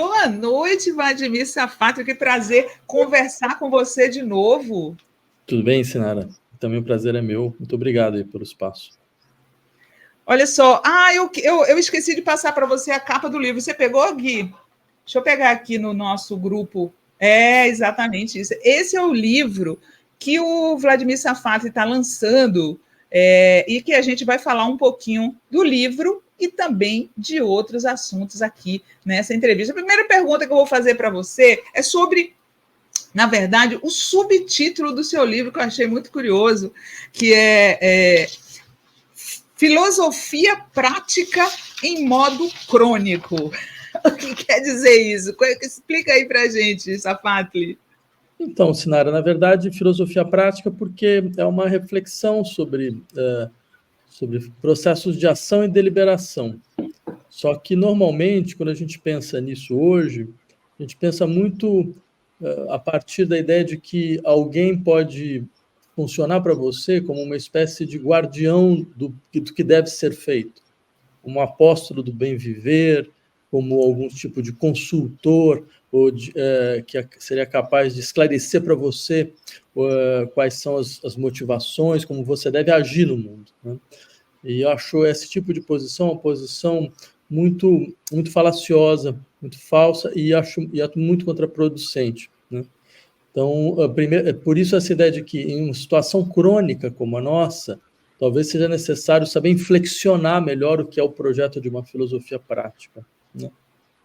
Boa noite, Vladimir Safatli. Que prazer conversar com você de novo. Tudo bem, Sinara? Também o prazer é meu. Muito obrigado aí pelo espaço. Olha só, eu esqueci de passar para você a capa do livro. Você pegou, Gui? Deixa eu pegar aqui no nosso grupo. É exatamente isso. Esse é o livro que o Vladimir Safatli está lançando e que a gente vai falar um pouquinho do livro e também de outros assuntos aqui nessa entrevista. A primeira pergunta que eu vou fazer para você é sobre, na verdade, o subtítulo do seu livro, que eu achei muito curioso, que é Filosofia Prática em Modo Crônico. O que quer dizer isso? Explica aí para a gente, Safatli. Então, Sinara, na verdade, filosofia prática porque é uma reflexão sobre processos de ação e deliberação. Só que, normalmente, quando a gente pensa nisso hoje, a gente pensa muito a partir da ideia de que alguém pode funcionar para você como uma espécie de guardião do que deve ser feito, como um apóstolo do bem viver, como algum tipo de consultor ou que seria capaz de esclarecer para você quais são as motivações, como você deve agir no mundo, né? E eu acho esse tipo de posição uma posição muito, muito falaciosa, muito falsa e acho muito contraproducente, né? Então, por isso essa ideia de que em uma situação crônica como a nossa, talvez seja necessário saber inflexionar melhor o que é o projeto de uma filosofia prática, né?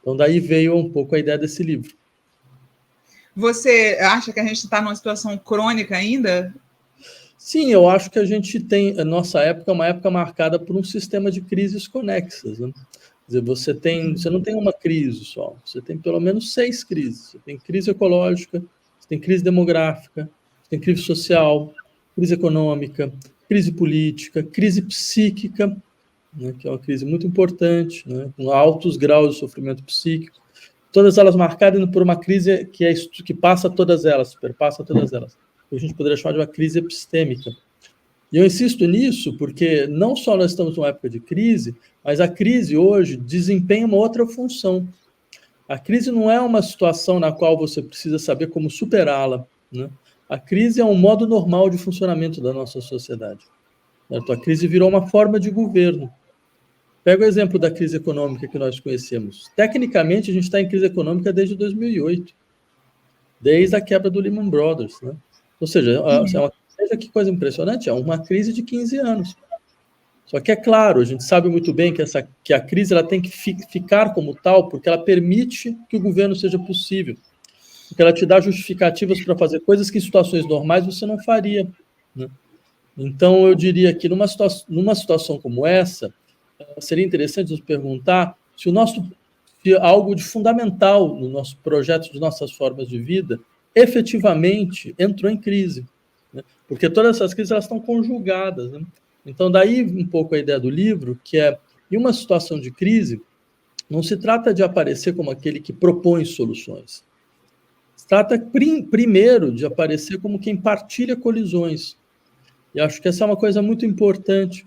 Então, daí veio um pouco a ideia desse livro. Você acha que a gente está numa situação crônica ainda? Sim, eu acho que a gente tem, a nossa época é uma época marcada por um sistema de crises conexas, né? Quer dizer, você não tem uma crise só, você tem pelo menos 6 crises. Você tem crise ecológica, você tem crise demográfica, você tem crise social, crise econômica, crise política, crise psíquica, né, que é uma crise muito importante, né, com altos graus de sofrimento psíquico, todas elas marcadas por uma crise que passa todas elas, superpassa todas elas. A gente poderia chamar de uma crise epistêmica. E eu insisto nisso porque não só nós estamos numa época de crise, mas a crise hoje desempenha uma outra função. A crise não é uma situação na qual você precisa saber como superá-la, né? A crise é um modo normal de funcionamento da nossa sociedade. Certo? A crise virou uma forma de governo. Pega o exemplo da crise econômica que nós conhecemos. Tecnicamente, a gente está em crise econômica desde 2008, desde a quebra do Lehman Brothers, né? Ou seja, veja que coisa impressionante, é uma crise de 15 anos. Só que é claro, a gente sabe muito bem que a crise ela tem que ficar como tal, porque ela permite que o governo seja possível, porque ela te dá justificativas para fazer coisas que em situações normais você não faria, né? Então, eu diria que numa situação como essa, seria interessante nos perguntar se algo de fundamental no nosso projeto, de nossas formas de vida, efetivamente entrou em crise, né? Porque todas essas crises elas estão conjugadas, né? Então, daí um pouco a ideia do livro, que é, em uma situação de crise, não se trata de aparecer como aquele que propõe soluções. Se trata, primeiro, de aparecer como quem partilha colisões. E acho que essa é uma coisa muito importante,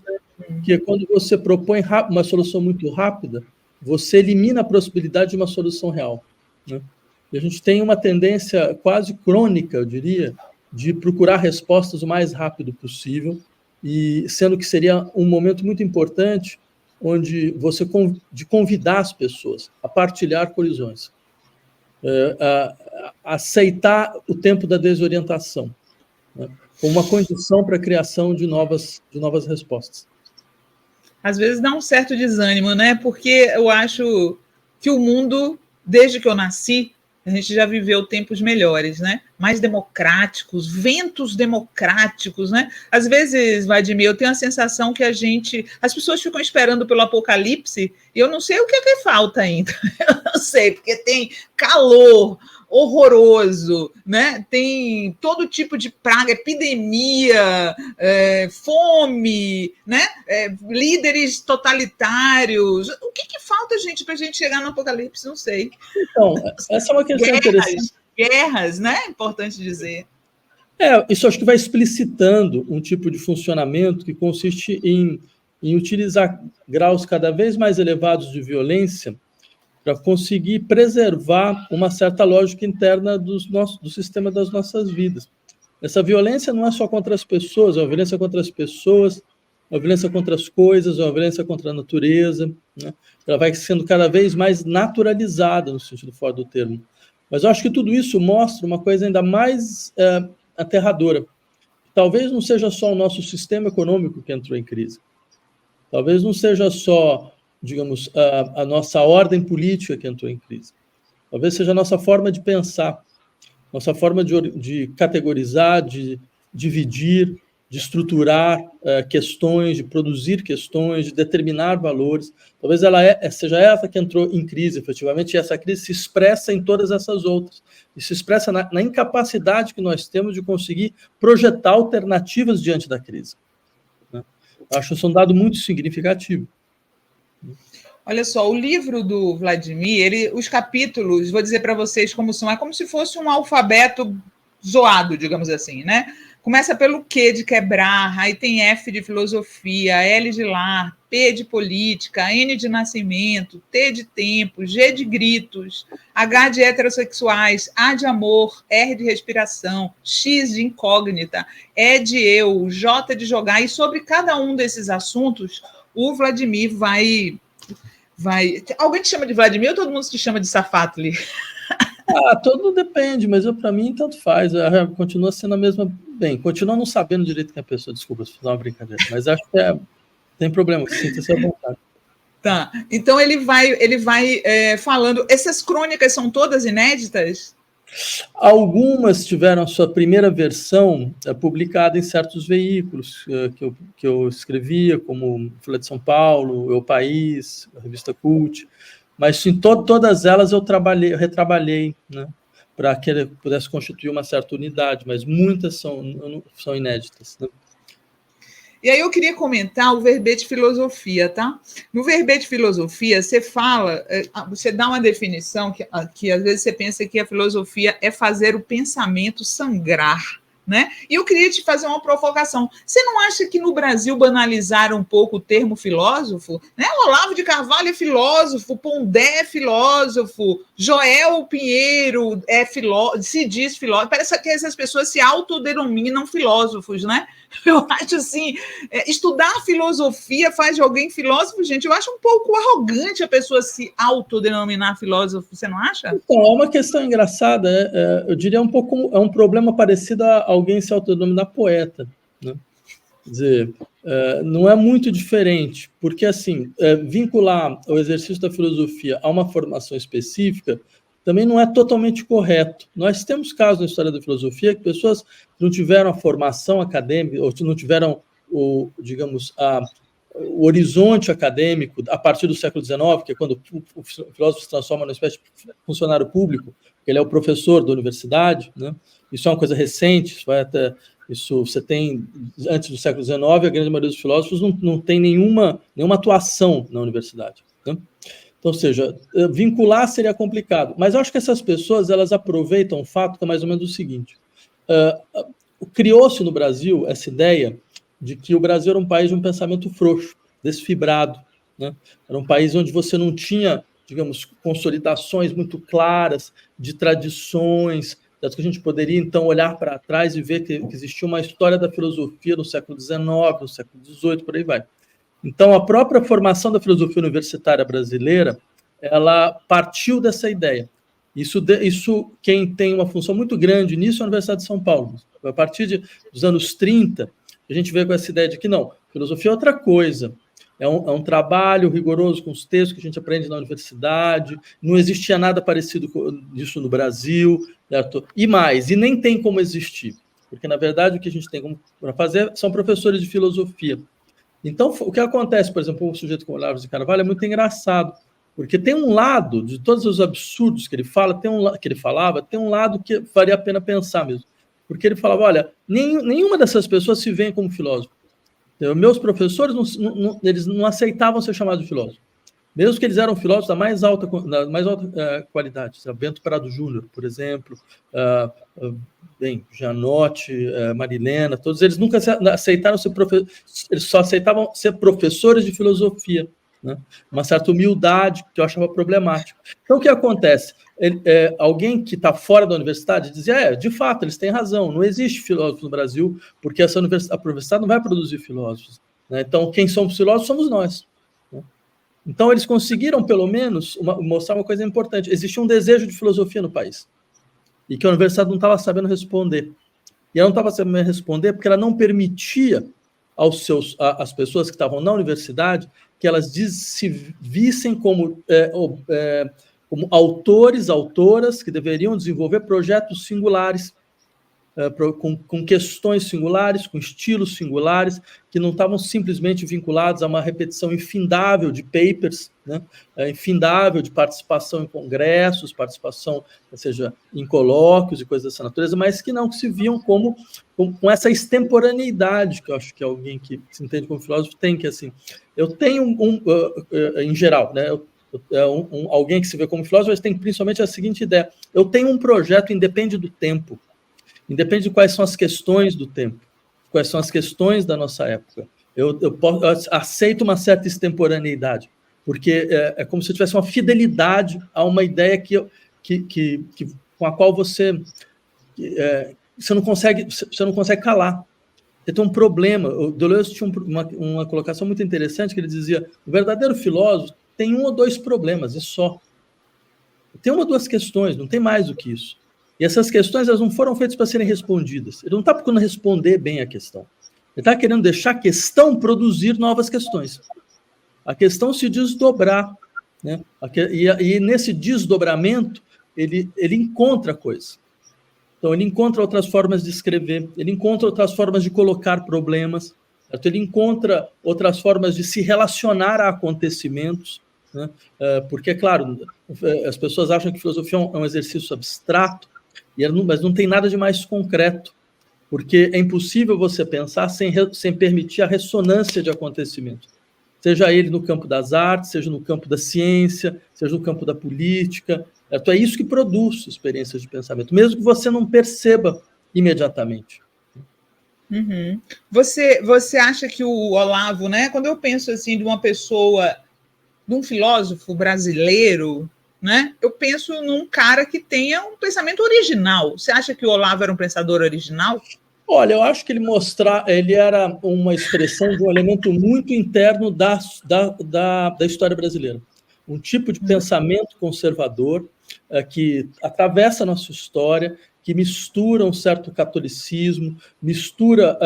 que quando você propõe uma solução muito rápida, você elimina a possibilidade de uma solução real, né? E a gente tem uma tendência quase crônica, eu diria, de procurar respostas o mais rápido possível, e sendo que seria um momento muito importante onde de convidar as pessoas a partilhar colisões, a aceitar o tempo da desorientação, né, como uma condição para a criação de novas respostas. Às vezes dá um certo desânimo, né? Porque eu acho que o mundo, desde que eu nasci, a gente já viveu tempos melhores, né? Mais democráticos, ventos democráticos, né? Às vezes, Vladimir, eu tenho a sensação que as pessoas ficam esperando pelo apocalipse e eu não sei o que é que falta ainda. Eu não sei, porque tem calor horroroso, né? Tem todo tipo de praga, epidemia, fome, né? Líderes totalitários. O que falta, gente, para a gente chegar no apocalipse? Não sei. Então, essa é uma questão interessante. Guerras, né? Importante dizer. Isso acho que vai explicitando um tipo de funcionamento que consiste em utilizar graus cada vez mais elevados de violência para conseguir preservar uma certa lógica interna do sistema das nossas vidas. Essa violência não é só contra as pessoas, é uma violência contra as pessoas, é uma violência contra as coisas, é uma violência contra a natureza, né? Ela vai sendo cada vez mais naturalizada, no sentido fora do termo. Mas eu acho que tudo isso mostra uma coisa ainda mais aterradora. Talvez não seja só o nosso sistema econômico que entrou em crise. Talvez não seja só, digamos, a nossa ordem política que entrou em crise. Talvez seja a nossa forma de pensar, nossa forma de categorizar, de dividir, de estruturar questões, de produzir questões, de determinar valores. Talvez ela seja essa que entrou em crise, efetivamente, e essa crise se expressa em todas essas outras. E se expressa na incapacidade que nós temos de conseguir projetar alternativas diante da crise. Né? Acho isso um dado muito significativo. Olha só, o livro do Vladimir, os capítulos, vou dizer para vocês como são, é como se fosse um alfabeto zoado, digamos assim, né? Começa pelo Q de quebrar, aí tem F de filosofia, L de lar, P de política, N de nascimento, T de tempo, G de gritos, H de heterossexuais, A de amor, R de respiração, X de incógnita, E de eu, J de jogar, e sobre cada um desses assuntos, o Vladimir vai... Alguém te chama de Vladimir ou todo mundo te chama de Safatli? Todo depende, mas para mim tanto faz. Continua sendo a mesma. Bem, continua não sabendo direito quem é a pessoa, desculpa, se fizer uma brincadeira, mas acho que tem problema, sinta-se à vontade. Tá, então ele vai falando. Essas crônicas são todas inéditas? Algumas tiveram a sua primeira versão publicada em certos veículos que eu escrevia, como Folha de São Paulo, Eu País, a revista Cult, mas em todas elas eu retrabalhei, né, para que ele pudesse constituir uma certa unidade, mas muitas são inéditas, né? E aí eu queria comentar o verbete filosofia, tá? No verbete filosofia, você fala, você dá uma definição que às vezes você pensa que a filosofia é fazer o pensamento sangrar, né? E eu queria te fazer uma provocação. Você não acha que no Brasil banalizaram um pouco o termo filósofo? Né? Olavo de Carvalho é filósofo, Pondé é filósofo, Joel Pinheiro se diz filósofo. Parece que essas pessoas se autodenominam filósofos, né? Eu acho assim, estudar filosofia faz de alguém filósofo, gente. Eu acho um pouco arrogante a pessoa se autodenominar filósofo, você não acha? Então, é uma questão engraçada, eu diria um problema parecido a alguém se autodenominar poeta, né? Quer dizer, não é muito diferente, porque assim, vincular o exercício da filosofia a uma formação específica também não é totalmente correto. Nós temos casos na história da filosofia que pessoas não tiveram a formação acadêmica, ou não tiveram o horizonte acadêmico a partir do século XIX, que é quando o filósofo se transforma numa espécie de funcionário público, ele é o professor da universidade, né? Isso é uma coisa recente, isso você tem, antes do século XIX, a grande maioria dos filósofos não tem nenhuma atuação na universidade, né? Então, ou seja, vincular seria complicado. Mas eu acho que essas pessoas, elas aproveitam o fato que é mais ou menos o seguinte. Criou-se no Brasil essa ideia de que o Brasil era um país de um pensamento frouxo, desfibrado, né? Era um país onde você não tinha, digamos, consolidações muito claras de tradições, das que a gente poderia, então, olhar para trás e ver que existia uma história da filosofia no século XIX, no século XVIII, por aí vai. Então, a própria formação da filosofia universitária brasileira, ela partiu dessa ideia. Isso quem tem uma função muito grande nisso é a Universidade de São Paulo. A partir dos anos 30, a gente veio com essa ideia de que não, filosofia é outra coisa. É um trabalho rigoroso com os textos que a gente aprende na universidade, não existia nada parecido disso no Brasil, certo? E nem tem como existir, porque, na verdade, o que a gente tem para fazer são professores de filosofia. Então, o que acontece, por exemplo, um sujeito como Olavo de Carvalho é muito engraçado, porque tem um lado, de todos os absurdos que ele fala, tem um lado que valia a pena pensar mesmo. Porque ele falava, olha, nenhuma dessas pessoas se vê como filósofo. Meus professores, eles não aceitavam ser chamados de filósofo. Mesmo que eles eram filósofos da mais alta qualidade. Bento Prado Júnior, por exemplo, Janotti, Marilena, todos eles nunca aceitaram ser professores, eles só aceitavam ser professores de filosofia, né? Uma certa humildade que eu achava problemática. Então, o que acontece? Alguém que está fora da universidade dizia, de fato, eles têm razão, não existe filósofo no Brasil, porque a universidade não vai produzir filósofos. Né? Então, quem somos filósofos somos nós. Né? Então, eles conseguiram, pelo menos, mostrar uma coisa importante. Existia um desejo de filosofia no país, e que a universidade não estava sabendo responder. E ela não estava sabendo responder porque ela não permitia às pessoas que estavam na universidade que elas se vissem como autores, autoras que deveriam desenvolver projetos singulares, com questões singulares, com estilos singulares, que não estavam simplesmente vinculados a uma repetição infindável de papers, né? Infindável de participação em congressos, participação, ou seja, em colóquios e coisas dessa natureza, mas que se viam com essa extemporaneidade, que eu acho que alguém que se entende como filósofo tem, que assim, eu tenho em geral, né? Alguém que se vê como filósofo, mas tem principalmente a seguinte ideia: eu tenho um projeto, independe do tempo, independe de quais são as questões do tempo, quais são as questões da nossa época. Eu aceito uma certa extemporaneidade, porque é como se eu tivesse uma fidelidade a uma ideia com a qual você não consegue calar. Você tem um problema. O Deleuze tinha uma colocação muito interessante, que ele dizia: o verdadeiro filósofo tem 1 ou 2 problemas, e só. Tem 1 ou 2 questões, não tem mais do que isso. E essas questões, elas não foram feitas para serem respondidas. Ele não está procurando responder bem a questão. Ele está querendo deixar a questão produzir novas questões. A questão se desdobrar. Né? E nesse desdobramento, ele encontra coisas. Então, ele encontra outras formas de escrever, ele encontra outras formas de colocar problemas, certo? Ele encontra outras formas de se relacionar a acontecimentos, né? Porque, é claro, as pessoas acham que filosofia é um exercício abstrato, mas não tem nada de mais concreto, porque é impossível você pensar sem permitir a ressonância de acontecimentos, seja ele no campo das artes, seja no campo da ciência, seja no campo da política. É isso que produz experiências de pensamento, mesmo que você não perceba imediatamente. Uhum. Você acha que o Olavo, né? Quando eu penso assim de uma pessoa, de um filósofo brasileiro, né? Eu penso num cara que tenha um pensamento original. Você acha que o Olavo era um pensador original? Olha, eu acho que ele era uma expressão de um elemento muito interno da história brasileira. Um tipo de pensamento conservador que atravessa a nossa história, que mistura um certo catolicismo, mistura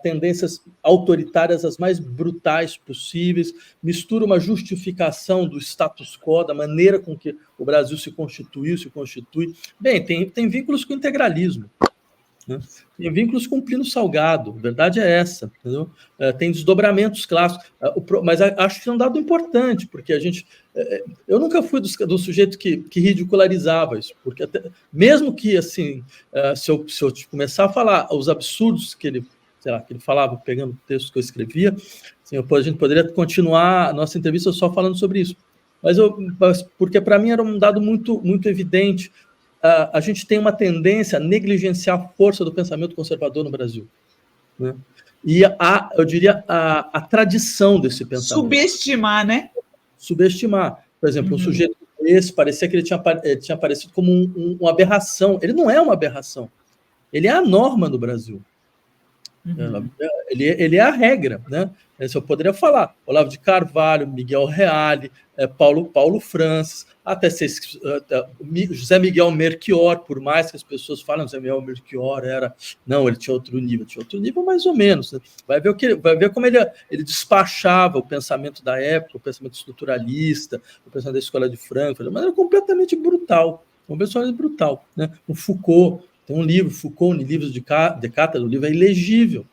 tendências autoritárias as mais brutais possíveis, mistura uma justificação do status quo, da maneira com que o Brasil se constitui. Bem, tem vínculos com o integralismo. Né? Tem vínculos com Plínio Salgado, a verdade é essa, entendeu? Tem desdobramentos clássicos, mas acho que é um dado importante, porque eu nunca fui do sujeito que ridicularizava isso, porque mesmo que, assim, se eu começar a falar os absurdos que ele falava, pegando o texto que eu escrevia, assim, a gente poderia continuar a nossa entrevista só falando sobre isso, mas porque para mim era um dado muito, muito evidente. A gente tem uma tendência a negligenciar a força do pensamento conservador no Brasil, né? E eu diria, a tradição desse pensamento. Subestimar, né? Subestimar. Por exemplo, um sujeito esse parecia que ele tinha aparecido como uma aberração. Ele não é uma aberração. Ele é a norma no Brasil. Ele é a regra, né? Eu poderia falar Olavo de Carvalho, Miguel Reale, Paulo Francis, até José Miguel Melchior, por mais que as pessoas falem José Miguel Melchior ele tinha outro nível mais ou menos, né? Vai ver como ele despachava o pensamento da época, o pensamento estruturalista, o pensamento da Escola de Frankfurt, de maneira completamente brutal, né? O Foucault, tem um livro, Foucault, livros de cátedra, o livro é ilegível,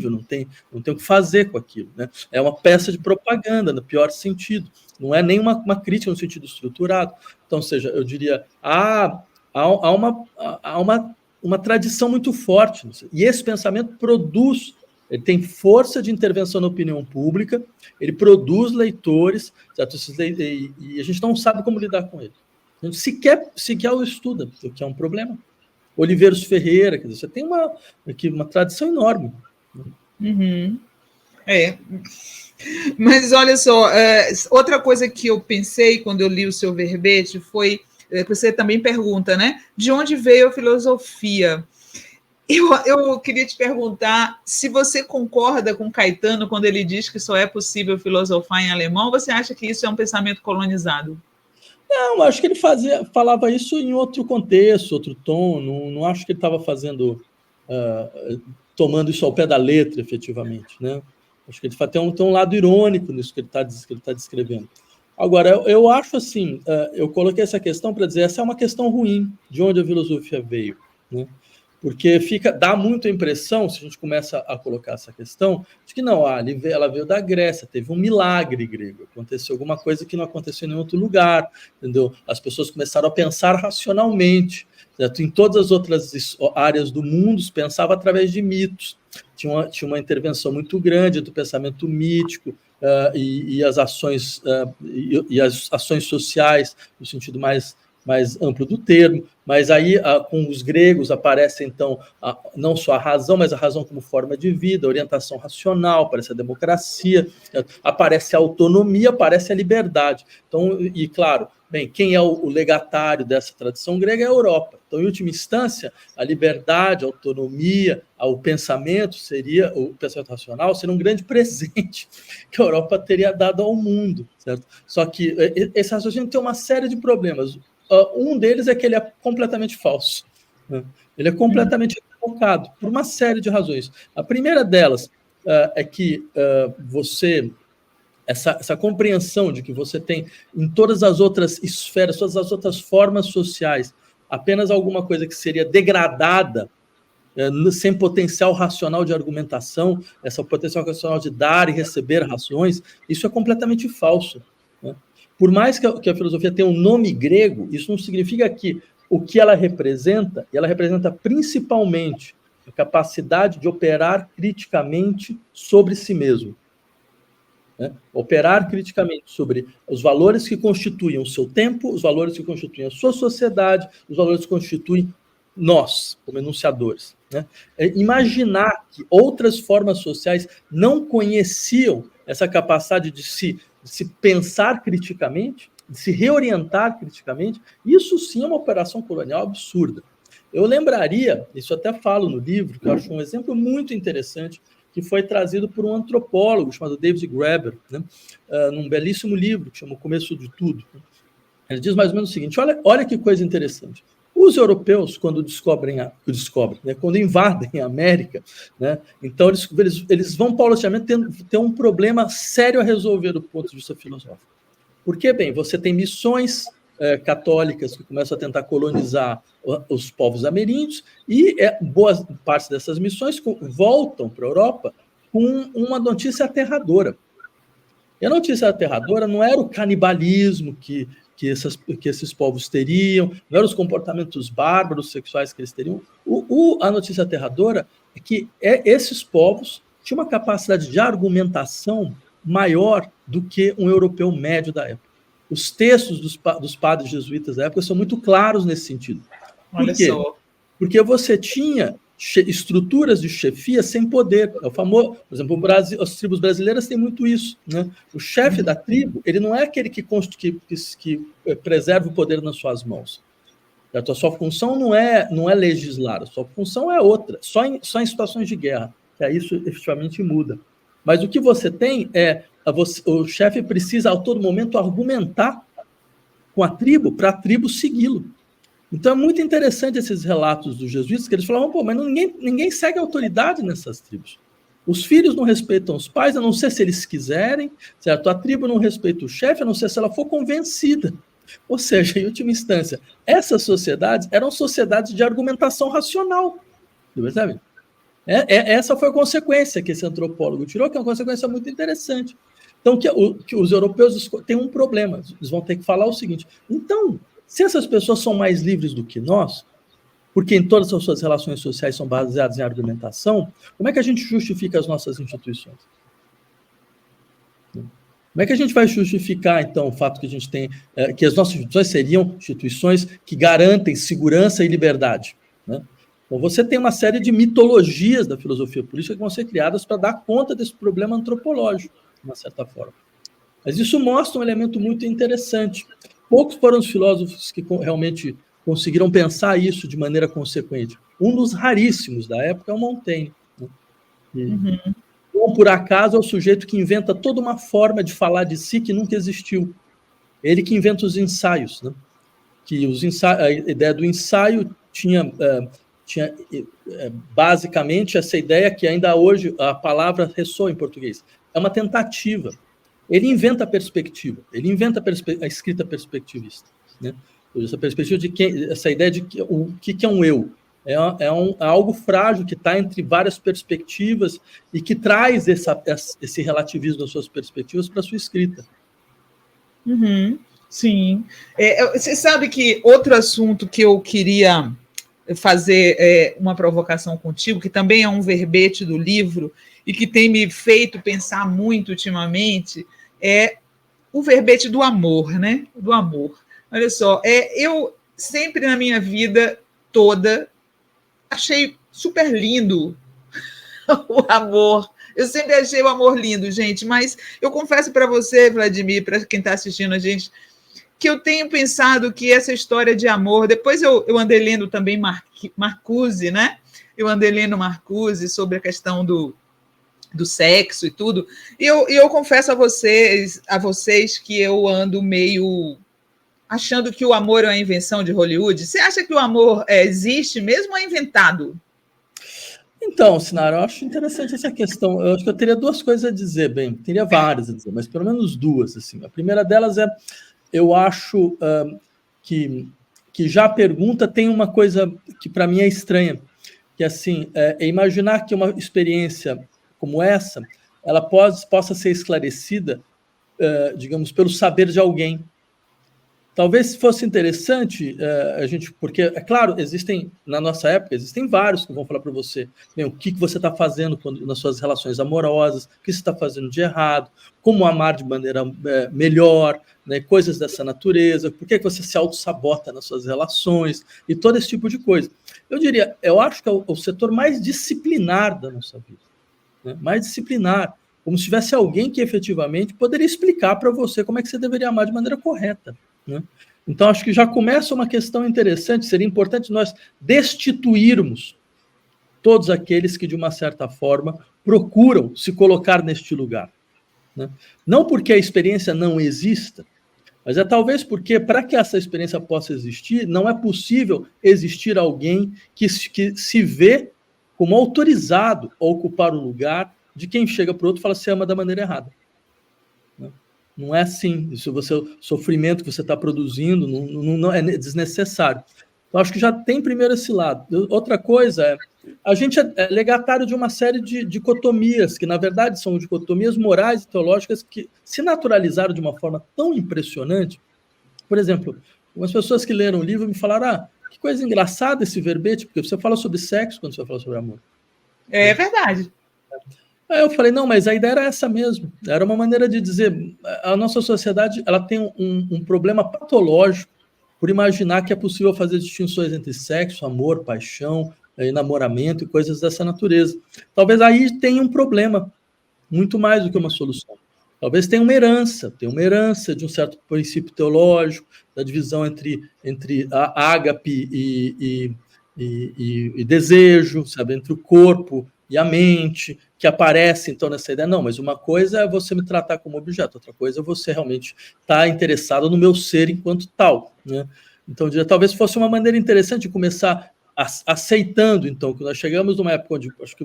não tem o que fazer com aquilo, né? É uma peça de propaganda, no pior sentido, não é nem uma crítica no sentido estruturado. Então, ou seja, eu diria, há uma tradição muito forte, e esse pensamento ele tem força de intervenção na opinião pública, ele produz leitores, certo? E a gente não sabe como lidar com ele. A gente sequer o estuda, o que é um problema. Oliveiros Ferreira, quer dizer, você tem uma tradição enorme. Uhum. É. Mas olha só, outra coisa que eu pensei quando eu li o seu verbete foi, você também pergunta, né? De onde veio a filosofia? Eu queria te perguntar se você concorda com Caetano quando ele diz que só é possível filosofar em alemão, ou você acha que isso é um pensamento colonizado? Não, acho que ele falava isso em outro contexto, outro tom. Não acho que ele estava tomando isso ao pé da letra, efetivamente, né? Acho que ele tem um lado irônico nisso que ele está descrevendo. Agora, eu acho assim, eu coloquei essa questão para dizer, essa é uma questão ruim, de onde a filosofia veio, né? Porque dá muito a impressão, se a gente começa a colocar essa questão, de que não, ela veio da Grécia, teve um milagre grego, aconteceu alguma coisa que não aconteceu em nenhum outro lugar, entendeu? As pessoas começaram a pensar racionalmente, certo? Em todas as outras áreas do mundo, se pensava através de mitos. Tinha uma intervenção muito grande do pensamento mítico, e as ações sociais, no sentido mais amplo do termo, mas aí com os gregos aparece então não só a razão, mas a razão como forma de vida, a orientação racional, aparece a democracia, aparece a autonomia, aparece a liberdade. Então, e claro, bem, quem é o legatário dessa tradição grega é a Europa. Então, em última instância, a liberdade, a autonomia, o pensamento racional seria um grande presente que a Europa teria dado ao mundo, certo? Só que esse raciocínio tem uma série de problemas. Um deles é que ele é completamente falso, né? Ele é completamente equivocado, por uma série de razões. A primeira delas é que essa compreensão de que você tem em todas as outras esferas, todas as outras formas sociais, apenas alguma coisa que seria degradada, sem potencial racional de argumentação, essa potencial racional de dar e receber razões, isso é completamente falso, né? Por mais que a filosofia tenha um nome grego, isso não significa que o que ela representa principalmente a capacidade de operar criticamente sobre si mesmo, né? Operar criticamente sobre os valores que constituem o seu tempo, os valores que constituem a sua sociedade, os valores que constituem nós, como enunciadores, né? Imaginar que outras formas sociais não conheciam essa capacidade de se pensar criticamente, de se reorientar criticamente, isso sim é uma operação colonial absurda. Eu lembraria, isso até falo no livro, que eu acho um exemplo muito interessante, que foi trazido por um antropólogo chamado David Graeber, né? Num belíssimo livro que chama O Começo de Tudo. Ele diz mais ou menos o seguinte: olha que coisa interessante. Os europeus, quando descobrem, né, quando invadem a América, né, então eles vão paulatinamente ter um problema sério a resolver do ponto de vista filosófico. Porque, bem, você tem missões católicas que começam a tentar colonizar os povos ameríndios, e boa parte dessas missões voltam para a Europa com uma notícia aterradora. E a notícia aterradora não era o canibalismo que esses povos teriam, não eram os comportamentos bárbaros sexuais que eles teriam. A notícia aterradora é que esses povos tinham uma capacidade de argumentação maior do que um europeu médio da época. Os textos dos padres jesuítas da época são muito claros nesse sentido. Por quê? Porque você tinha estruturas de chefia sem poder. É o famoso, por exemplo, as tribos brasileiras têm muito isso, né? O chefe da tribo, ele não é aquele que preserva o poder nas suas mãos. A sua função não é legislar, a sua função é outra, só em situações de guerra, que aí isso efetivamente muda. Mas o que você tem o chefe precisa a todo momento argumentar com a tribo para a tribo segui-lo. Então é muito interessante esses relatos dos jesuítas, que eles falavam, mas ninguém segue a autoridade nessas tribos. Os filhos não respeitam os pais, a não ser se eles quiserem, certo? A tribo não respeita o chefe, a não ser se ela for convencida. Ou seja, em última instância, essas sociedades eram sociedades de argumentação racional. Percebe? Essa foi a consequência que esse antropólogo tirou, que é uma consequência muito interessante. Então, que os europeus têm um problema, eles vão ter que falar o seguinte: então, se essas pessoas são mais livres do que nós, porque em todas as suas relações sociais são baseadas em argumentação, como é que a gente justifica as nossas instituições? Como é que a gente vai justificar, então, o fato que a gente tem, que as nossas instituições seriam instituições que garantem segurança e liberdade, né? Então, você tem uma série de mitologias da filosofia política que vão ser criadas para dar conta desse problema antropológico, de uma certa forma. Mas isso mostra um elemento muito interessante. Poucos foram os filósofos que realmente conseguiram pensar isso de maneira consequente. Um dos raríssimos da época é o Montaigne. Né? Ou, por acaso, é o sujeito que inventa toda uma forma de falar de si que nunca existiu. Ele que inventa os ensaios. Né? Que a ideia do ensaio tinha basicamente essa ideia que ainda hoje a palavra ressoa em português. É uma tentativa. Ele inventa a perspectiva, ele inventa a escrita perspectivista. Né? Essa perspectiva essa ideia de o que é um eu. É algo frágil que está entre várias perspectivas e que traz esse relativismo das suas perspectivas para a sua escrita. Sim. Você sabe que outro assunto que eu queria fazer uma provocação contigo, que também é um verbete do livro e que tem me feito pensar muito ultimamente, é o verbete do amor, né? Do amor. Olha só, eu sempre na minha vida toda achei super lindo o amor. Eu sempre achei o amor lindo, gente, mas eu confesso para você, Vladimir, para quem está assistindo a gente, que eu tenho pensado que essa história de amor... Depois eu andei lendo também Marcuse, né? Eu andei lendo Marcuse sobre a questão do sexo e tudo, e eu confesso a vocês que eu ando meio achando que o amor é uma invenção de Hollywood. Você acha que o amor existe mesmo ou é inventado? Então, Sinara, eu acho interessante essa questão. Eu acho que eu teria duas coisas a dizer, teria várias a dizer, mas pelo menos duas. Assim. A primeira delas eu acho que já a pergunta tem uma coisa que para mim é estranha, que assim, é imaginar que uma experiência como essa, ela possa ser esclarecida, digamos, pelo saber de alguém. Talvez fosse interessante a gente, porque, é claro, na nossa época, existem vários que vão falar para você o que você está fazendo nas suas relações amorosas, o que você está fazendo de errado, como amar de maneira melhor, né, coisas dessa natureza, por que você se auto-sabota nas suas relações, e todo esse tipo de coisa. Eu acho que é o setor mais disciplinar da nossa vida, né, mais disciplinar, como se tivesse alguém que efetivamente poderia explicar para você como é que você deveria amar de maneira correta. Né? Então, acho que já começa uma questão interessante. Seria importante nós destituirmos todos aqueles que, de uma certa forma, procuram se colocar neste lugar. Né? Não porque a experiência não exista, mas talvez porque, para que essa experiência possa existir, não é possível existir alguém que se vê como autorizado a ocupar o lugar de quem chega para o outro e fala se ama da maneira errada. Não é assim. Isso o sofrimento que você está produzindo não é desnecessário. Então, acho que já tem primeiro esse lado. Outra coisa a gente é legatário de uma série de dicotomias, que na verdade são dicotomias morais e teológicas que se naturalizaram de uma forma tão impressionante. Por exemplo, algumas pessoas que leram o livro me falaram, que coisa engraçada esse verbete, porque você fala sobre sexo quando você fala sobre amor. É verdade. Aí eu falei, não, mas a ideia era essa mesmo. Era uma maneira de dizer, a nossa sociedade ela tem um problema patológico por imaginar que é possível fazer distinções entre sexo, amor, paixão, enamoramento e coisas dessa natureza. Talvez aí tenha um problema, muito mais do que uma solução. Talvez tenha uma herança de um certo princípio teológico, da divisão entre a ágape e desejo, sabe, entre o corpo e a mente, que aparece, então, nessa ideia. Não, mas uma coisa é você me tratar como objeto, outra coisa é você realmente estar interessado no meu ser enquanto tal. Né? Então, talvez fosse uma maneira interessante de começar aceitando, então, que nós chegamos numa época onde acho que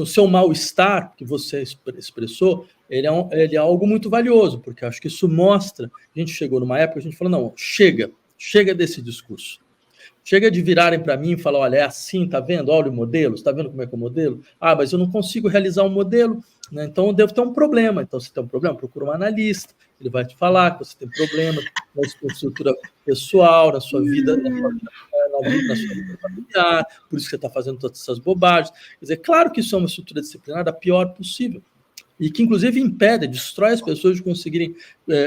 o seu mal-estar que você expressou, ele é algo muito valioso, porque acho que isso mostra, a gente chegou numa época, a gente falou, não, chega desse discurso. Chega de virarem para mim e falar, olha, é assim, tá vendo? Olha o modelo, está vendo como é que é o modelo? Ah, mas eu não consigo realizar um modelo, né? Então eu devo ter um problema. Então, se tem um problema, procura um analista, ele vai te falar que você tem problema na sua estrutura pessoal, na sua vida, na sua vida familiar, por isso que você está fazendo todas essas bobagens. Quer dizer, claro que isso é uma estrutura disciplinar da pior possível. e que, inclusive, impede, destrói as pessoas de conseguirem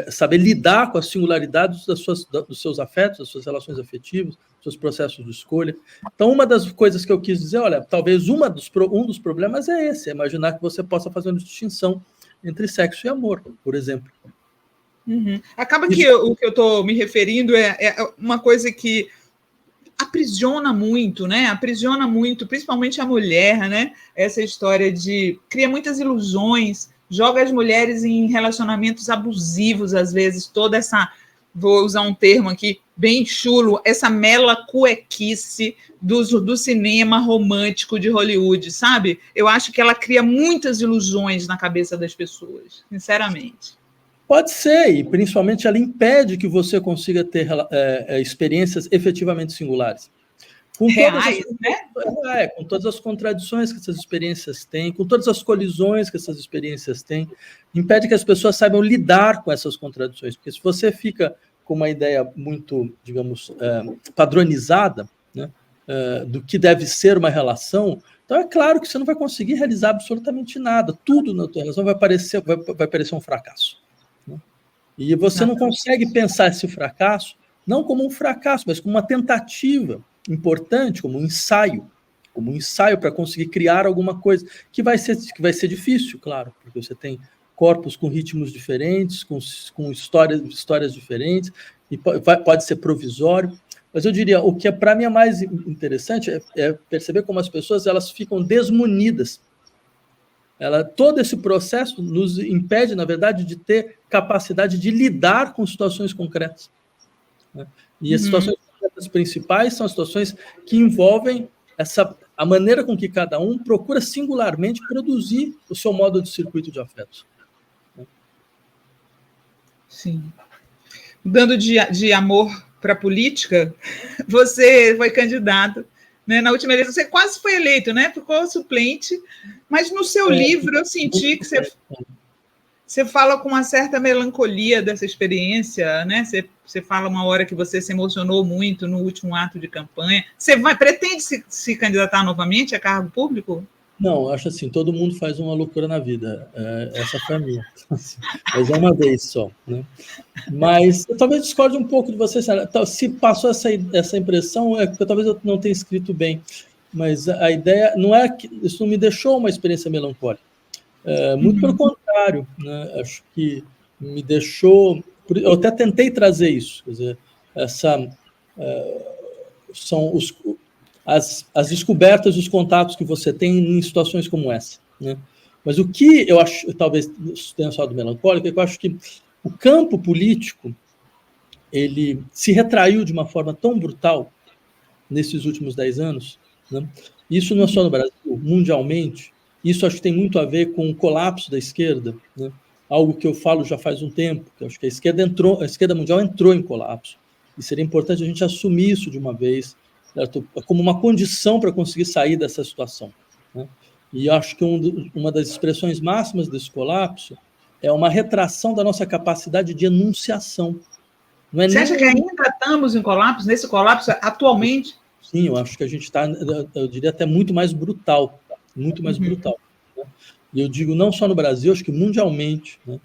saber lidar com as singularidades dos seus afetos, das suas relações afetivas, dos seus processos de escolha. Então, uma das coisas que eu quis dizer, olha, talvez um dos problemas é esse, é imaginar que você possa fazer uma distinção entre sexo e amor, por exemplo. Uhum. Acaba que o que eu estou me referindo é uma coisa que aprisiona muito, né? Aprisiona muito, principalmente a mulher, né? Essa história de cria muitas ilusões, joga as mulheres em relacionamentos abusivos, às vezes, toda essa, vou usar um termo aqui bem chulo, essa mela cuequice do cinema romântico de Hollywood, sabe? Eu acho que ela cria muitas ilusões na cabeça das pessoas, sinceramente. Pode ser, e principalmente ela impede que você consiga ter experiências efetivamente singulares. Com reais, né? Com todas as contradições que essas experiências têm, com todas as colisões que essas experiências têm, impede que as pessoas saibam lidar com essas contradições. Porque se você fica com uma ideia muito, digamos, padronizada, né, do que deve ser uma relação, então é claro que você não vai conseguir realizar absolutamente nada. Tudo na tua relação vai parecer um fracasso. E você não consegue pensar esse fracasso não como um fracasso, mas como uma tentativa importante, como um ensaio para conseguir criar alguma coisa que vai ser difícil, claro, porque você tem corpos com ritmos diferentes, com histórias diferentes, e pode ser provisório. Mas eu diria, o que para mim é mais interessante é perceber como as pessoas elas ficam desmunidas. Todo esse processo nos impede, na verdade, de ter capacidade de lidar com situações concretas. Né? E as situações concretas principais são as situações que envolvem a maneira com que cada um procura singularmente produzir o seu modo de circuito de afetos. Sim. Mudando de amor para política, você foi candidato, né? Na última eleição, você quase foi eleito, né? Ficou suplente, mas no seu livro eu senti que você fala com uma certa melancolia dessa experiência, né? Você fala uma hora que você se emocionou muito no último ato de campanha. Você pretende se candidatar novamente a cargo público? Não, acho assim, todo mundo faz uma loucura na vida. Essa foi a minha. Mas é uma vez só, né? Mas eu talvez discorde um pouco de você. Se passou essa impressão, é porque talvez eu não tenha escrito bem. Mas a ideia não é que isso não me deixou uma experiência melancólica. Muito pelo contrário, né? Acho que me deixou. Eu até tentei trazer isso. Quer dizer, são as descobertas, os contatos que você tem em situações como essa, né? Mas o que eu acho, talvez tenha só do melancólico, é que eu acho que o campo político ele se retraiu de uma forma tão brutal nesses últimos 10 anos, né? Isso não é só no Brasil, mundialmente. Isso acho que tem muito a ver com o colapso da esquerda, né? Algo que eu falo já faz um tempo, que eu acho que a esquerda mundial entrou em colapso. E seria importante a gente assumir isso de uma vez, certo? Como uma condição para conseguir sair dessa situação, né? E acho que uma das expressões máximas desse colapso é uma retração da nossa capacidade de enunciação. Não é Você acha que ainda estamos em colapso, nesse colapso atualmente? Sim, eu acho que a gente está, eu diria até muito mais brutal, brutal. Né? E eu digo não só no Brasil, acho que mundialmente, né?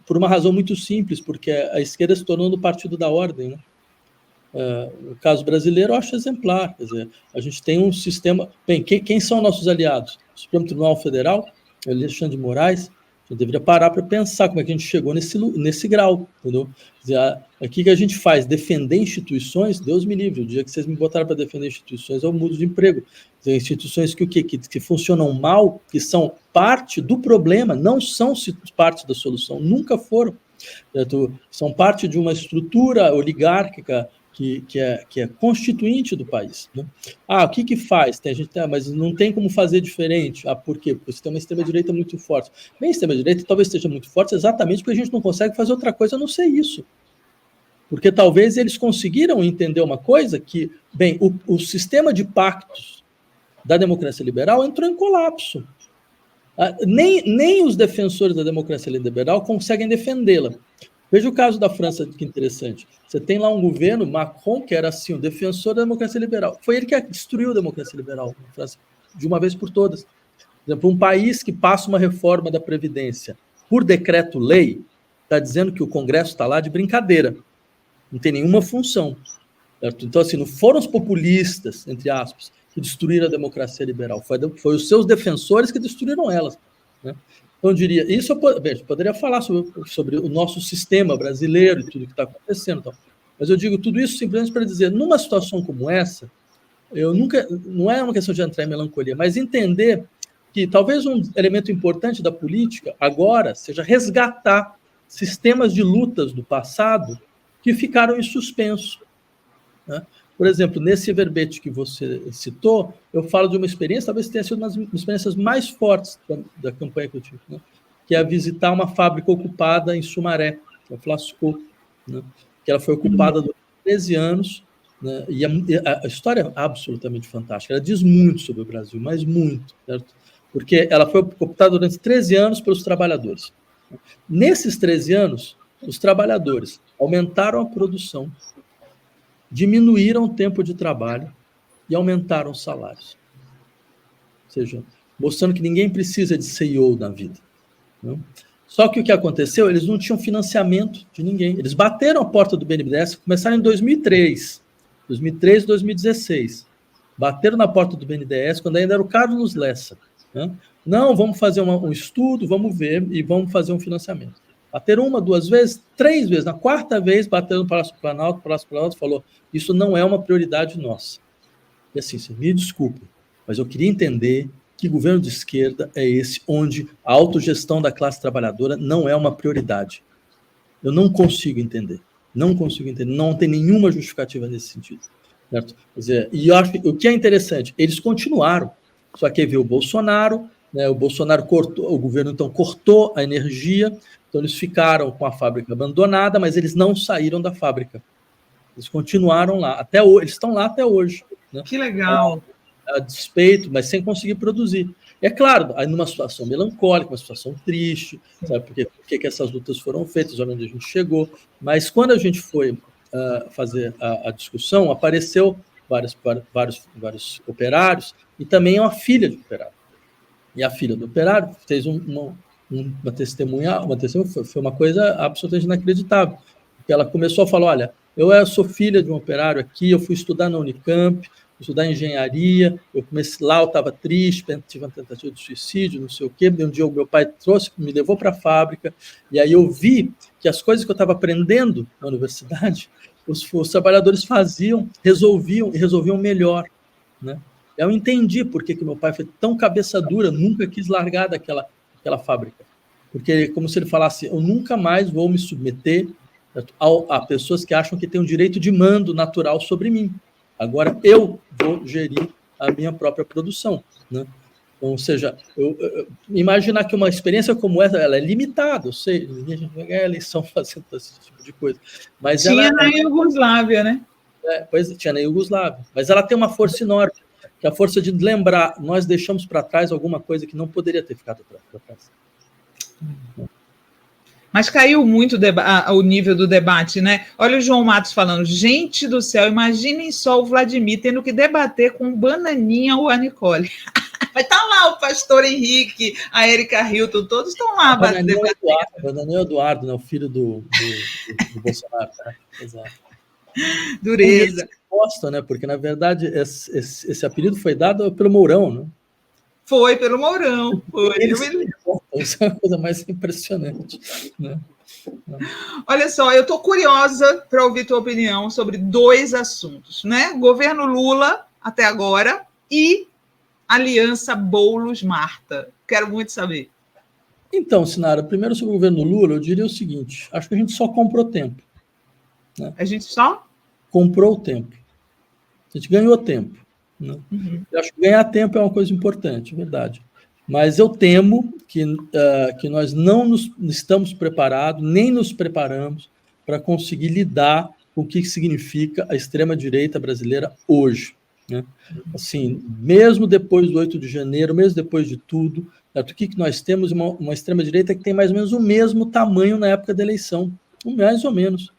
Por uma razão muito simples, porque a esquerda se tornou no partido da ordem, né? No caso brasileiro, eu acho exemplar. Quer dizer, a gente tem um sistema. Bem, quem são nossos aliados? O Supremo Tribunal Federal, o Alexandre de Moraes. A gente deveria parar para pensar como é que a gente chegou nesse grau, entendeu? Quer dizer, aqui que a gente faz, defender instituições, Deus me livre, o dia que vocês me botaram para defender instituições, eu mudo de emprego. Quer dizer, instituições que funcionam mal, que são parte do problema, não são parte da solução, nunca foram. Certo? São parte de uma estrutura oligárquica que é constituinte do país, né? O que faz? Mas não tem como fazer diferente. Por quê? Porque você tem uma extrema-direita muito forte. Bem, a extrema-direita talvez esteja muito forte exatamente porque a gente não consegue fazer outra coisa a não ser isso. Porque talvez eles conseguiram entender uma coisa que, bem, o sistema de pactos da democracia liberal entrou em colapso. Nem os defensores da democracia liberal conseguem defendê-la. Veja o caso da França, que interessante. Você tem lá um governo, Macron, que era assim, o defensor da democracia liberal. Foi ele que destruiu a democracia liberal na França, de uma vez por todas. Por exemplo, um país que passa uma reforma da Previdência por decreto-lei está dizendo que o Congresso está lá de brincadeira, não tem nenhuma função. Certo? Então, assim, não foram os populistas, entre aspas, que destruíram a democracia liberal, foi os seus defensores que destruíram elas. Né? Então, eu diria, isso eu poderia falar sobre o nosso sistema brasileiro e tudo que está acontecendo. Então, mas eu digo tudo isso simplesmente para dizer, numa situação como essa, não é uma questão de entrar em melancolia, mas entender que talvez um elemento importante da política agora seja resgatar sistemas de lutas do passado que ficaram em suspenso. Né? Por exemplo, nesse verbete que você citou, eu falo de uma experiência, talvez tenha sido uma das experiências mais fortes da campanha que eu tive, né? Que é visitar uma fábrica ocupada em Sumaré, que é a Flasco, né? Que ela foi ocupada durante 13 anos, né? E a história é absolutamente fantástica, ela diz muito sobre o Brasil, mas muito, certo? Porque ela foi ocupada durante 13 anos pelos trabalhadores. Nesses 13 anos, os trabalhadores aumentaram a produção, diminuíram o tempo de trabalho e aumentaram os salários. Ou seja, mostrando que ninguém precisa de CEO na vida. Né? Só que o que aconteceu, eles não tinham financiamento de ninguém. Eles bateram a porta do BNDES, começaram em 2003 e 2016. Bateram na porta do BNDES quando ainda era o Carlos Lessa. Né? Não, vamos fazer um estudo, vamos ver e vamos fazer um financiamento. Bateram 1, 2 vezes, 3 vezes. Na 4ª vez, bateram no Palácio do Planalto, o Palácio do Planalto falou, isso não é uma prioridade nossa. E assim, me desculpe, mas eu queria entender que governo de esquerda é esse, onde a autogestão da classe trabalhadora não é uma prioridade. Eu não consigo entender. Não tem nenhuma justificativa nesse sentido. Certo? Quer dizer, e eu acho que o que é interessante, eles continuaram, só que aí veio o Bolsonaro, né, o Bolsonaro cortou, o governo então cortou a energia, então eles ficaram com a fábrica abandonada, mas eles não saíram da fábrica. Eles continuaram lá, até hoje, eles estão lá até hoje. Né? Que legal! A despeito, mas sem conseguir produzir. E é claro, aí numa situação melancólica, uma situação triste, sabe por que essas lutas foram feitas, onde a gente chegou. Mas quando a gente foi fazer a discussão, apareceu vários operários e também uma filha de operário. E a filha do operário fez uma testemunha, foi uma coisa absolutamente inacreditável. Porque ela começou a falar, olha, eu sou filha de um operário aqui, eu fui estudar na Unicamp, estudar engenharia, eu comecei lá, eu estava triste, tive uma tentativa de suicídio, não sei o quê, um dia o meu pai me levou para a fábrica, e aí eu vi que as coisas que eu estava aprendendo na universidade, os trabalhadores resolviam melhor, né? Eu entendi por que meu pai foi tão cabeça dura, nunca quis largar daquela fábrica. Porque é como se ele falasse, eu nunca mais vou me submeter a pessoas que acham que têm um direito de mando natural sobre mim. Agora eu vou gerir a minha própria produção. Né? Então, ou seja, imaginar que uma experiência como essa, ela é limitada, eu sei, a gente vai ganhar eleição fazendo esse tipo de coisa. Mas tinha na Iugoslávia, né? Pois tinha na Iugoslávia. Mas ela tem uma força enorme, que é a força de lembrar, nós deixamos para trás alguma coisa que não poderia ter ficado para trás. Mas caiu muito o nível do debate, né? Olha o João Matos falando, gente do céu, imaginem só o Vladimir tendo que debater com Bananinha ou a Nicole. Mas tá lá o pastor Henrique, a Erika Hilton, todos estão lá. Bananinha Eduardo, né? O filho do Bolsonaro. Né? Exato. Dureza. Eles gostam, né? Porque, na verdade, esse apelido foi dado pelo Mourão, né? Foi pelo Mourão. Foi. Isso é uma coisa mais impressionante. Né? Olha só, eu estou curiosa para ouvir tua opinião sobre 2 assuntos, né? Governo Lula, até agora, e Aliança Boulos-Marta. Quero muito saber. Então, Sinara, primeiro sobre o governo Lula, eu diria o seguinte, acho que a gente só comprou tempo. Né? A gente só? Comprou o tempo. A gente ganhou tempo. Né? Uhum. Eu acho que ganhar tempo é uma coisa importante, é verdade. Mas eu temo que nós não estamos preparados, nem nos preparamos para conseguir lidar com o que significa a extrema-direita brasileira hoje. Né? Assim, mesmo depois do 8 de janeiro, mesmo depois de tudo, o que nós temos? Uma extrema-direita que tem mais ou menos o mesmo tamanho na época da eleição, mais ou menos,